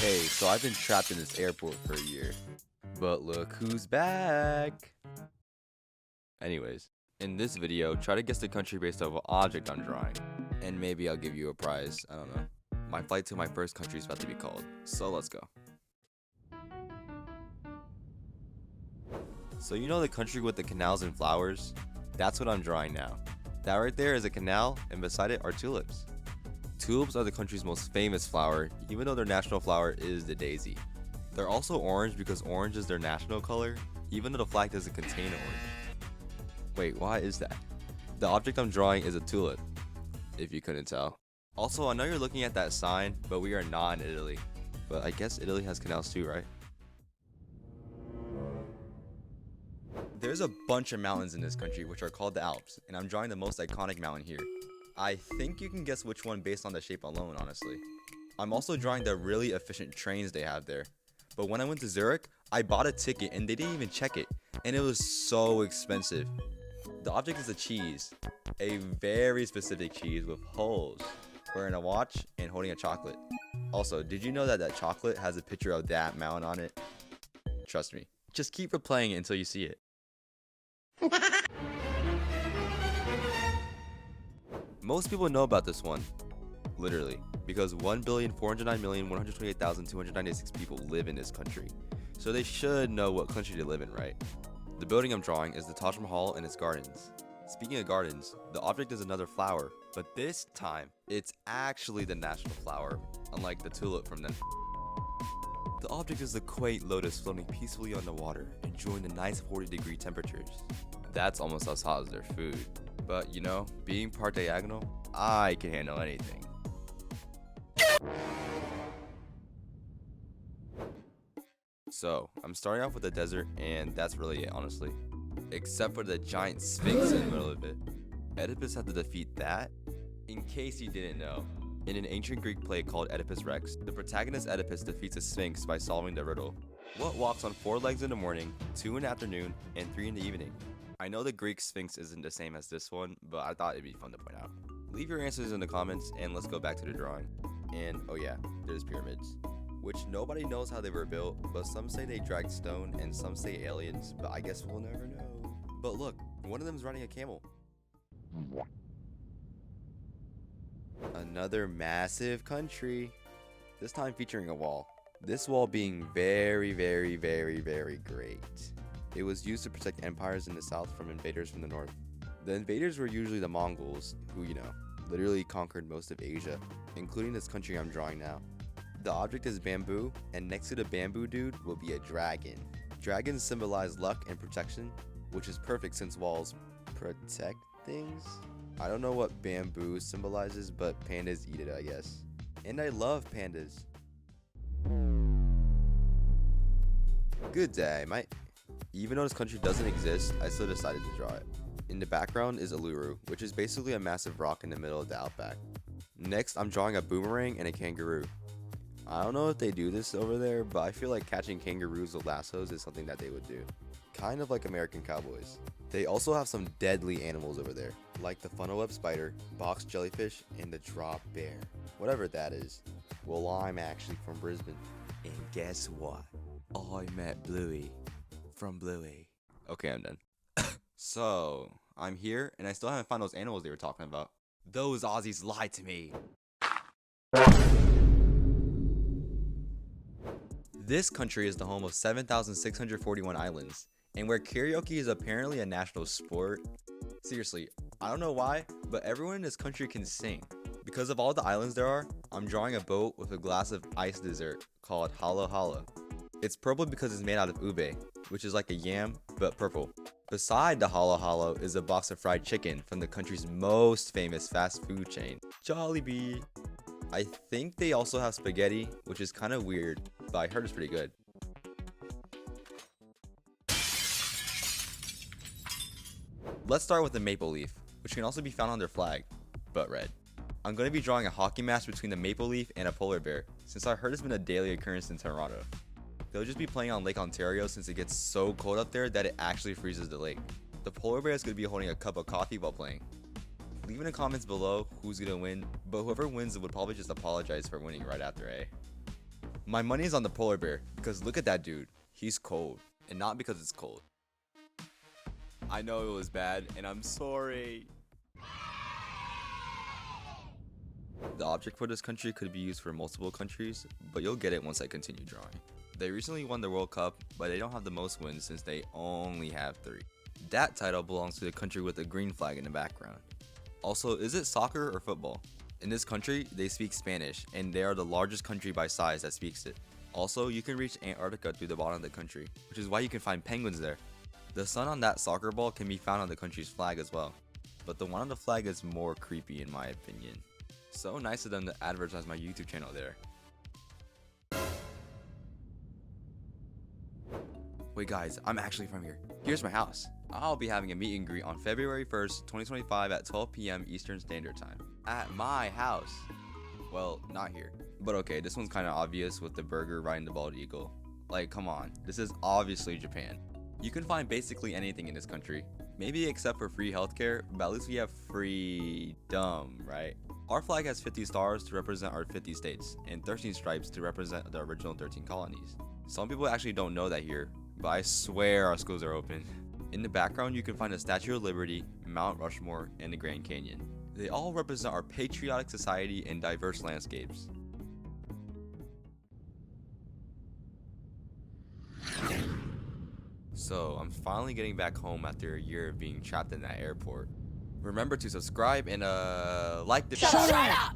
Hey, so I've been trapped in this airport for a year. But look who's back! Anyways, in this video, try to guess the country based off an object I'm drawing. And maybe I'll give you a prize, I don't know. My flight to my first country is about to be called, so let's go. So you know the country with the canals and flowers? That's what I'm drawing now. That right there is a canal, and beside it are tulips. Tulips are the country's most famous flower, even though their national flower is the daisy. They're also orange because orange is their national color, even though the flag doesn't contain orange. Wait, why is that? The object I'm drawing is a tulip, if you couldn't tell. Also, I know you're looking at that sign, but we are not in Italy. But I guess Italy has canals too, right? There's a bunch of mountains in this country which are called the Alps, and I'm drawing the most iconic mountain here. I think you can guess which one based on the shape alone, honestly. I'm also drawing the really efficient trains they have there. But when I went to Zurich, I bought a ticket and they didn't even check it, and it was so expensive. The object is a cheese, a very specific cheese with holes, wearing a watch and holding a chocolate. Also, did you know that that chocolate has a picture of that mountain on it? Trust me, just keep replaying it until you see it. Most people know about this one, literally, because 1,409,128,296 people live in this country, so they should know what country they live in, right? The building I'm drawing is the Taj Mahal and its gardens. Speaking of gardens, the object is another flower, but this time, it's actually the national flower, unlike the tulip from then. The object is the quaint lotus floating peacefully on the water, enjoying the nice 40-degree temperatures. That's almost as hot as their food. But you know, being part diagonal, I can handle anything. So, I'm starting off with the desert, and that's really it, honestly. Except for the giant sphinx in the middle of it. Oedipus had to defeat that? In case you didn't know, in an ancient Greek play called Oedipus Rex, the protagonist Oedipus defeats a sphinx by solving the riddle. What walks on 4 legs in the morning, 2 in the afternoon, and 3 in the evening? I know the Greek sphinx isn't the same as this one, but I thought it'd be fun to point out. Leave your answers in the comments, and let's go back to the drawing. And oh yeah, there's pyramids, which nobody knows how they were built, but some say they dragged stone and some say aliens, but I guess we'll never know. But look, one of them is riding a camel. Another massive country, this time featuring a wall. This wall being very great. It was used to protect empires in the south from invaders from the north. The invaders were usually the Mongols, who, you know, literally conquered most of Asia, including this country I'm drawing now. The object is bamboo, and next to the bamboo dude will be a dragon. Dragons symbolize luck and protection, which is perfect since walls protect things? I don't know what bamboo symbolizes, but pandas eat it, I guess. And I love pandas. Good day, mate. Even though this country doesn't exist, I still decided to draw it. In the background is Uluru, which is basically a massive rock in the middle of the outback. Next, I'm drawing a boomerang and a kangaroo. I don't know if they do this over there, but I feel like catching kangaroos with lassos is something that they would do. Kind of like American cowboys. They also have some deadly animals over there, like the funnel web spider, box jellyfish, and the drop bear. Whatever that is. Well, I'm actually from Brisbane. And guess what? I met Bluey from Bluey. Okay, I'm done. So, I'm here, and I still haven't found those animals they were talking about. Those Aussies lied to me. This country is the home of 7,641 islands, and where karaoke is apparently a national sport. Seriously, I don't know why, but everyone in this country can sing. Because of all the islands there are, I'm drawing a boat with a glass of iced dessert called Hala Hala. It's purple because it's made out of ube, which is like a yam, but purple. Beside the Hala Hala is a box of fried chicken from the country's most famous fast food chain, Jollibee. I think they also have spaghetti, which is kind of weird, but I heard it's pretty good. Let's start with the maple leaf, which can also be found on their flag, but red. I'm going to be drawing a hockey match between the maple leaf and a polar bear, since I heard it's been a daily occurrence in Toronto. They'll just be playing on Lake Ontario since it gets so cold up there that it actually freezes the lake. The polar bear is going to be holding a cup of coffee while playing. Leave in the comments below who's going to win, but whoever wins would probably just apologize for winning right after, eh? My money is on the polar bear, because look at that dude. He's cold, and not because it's cold. I know it was bad, and I'm sorry. The object for this country could be used for multiple countries, but you'll get it once I continue drawing. They recently won the World Cup, but they don't have the most wins since they only have 3. That title belongs to the country with a green flag in the background. Also, is it soccer or football? In this country, they speak Spanish, and they are the largest country by size that speaks it. Also, you can reach Antarctica through the bottom of the country, which is why you can find penguins there. The sun on that soccer ball can be found on the country's flag as well, but the one on the flag is more creepy in my opinion. So nice of them to advertise my YouTube channel there. Wait guys, I'm actually from here. Here's my house. I'll be having a meet and greet on February 1st, 2025 at 12 p.m. Eastern Standard Time. At my house. Well, not here. But okay, this one's kind of obvious with the burger riding the bald eagle. Like, come on, this is obviously Japan. You can find basically anything in this country. Maybe except for free healthcare, but at least we have freedom, right? Our flag has 50 stars to represent our 50 states, and 13 stripes to represent the original 13 colonies. Some people actually don't know that here, but I swear our schools are open. In the background, you can find the Statue of Liberty, Mount Rushmore, and the Grand Canyon. They all represent our patriotic society and diverse landscapes. So, I'm finally getting back home after a year of being trapped in that airport. Remember to subscribe and like the video. Shut up!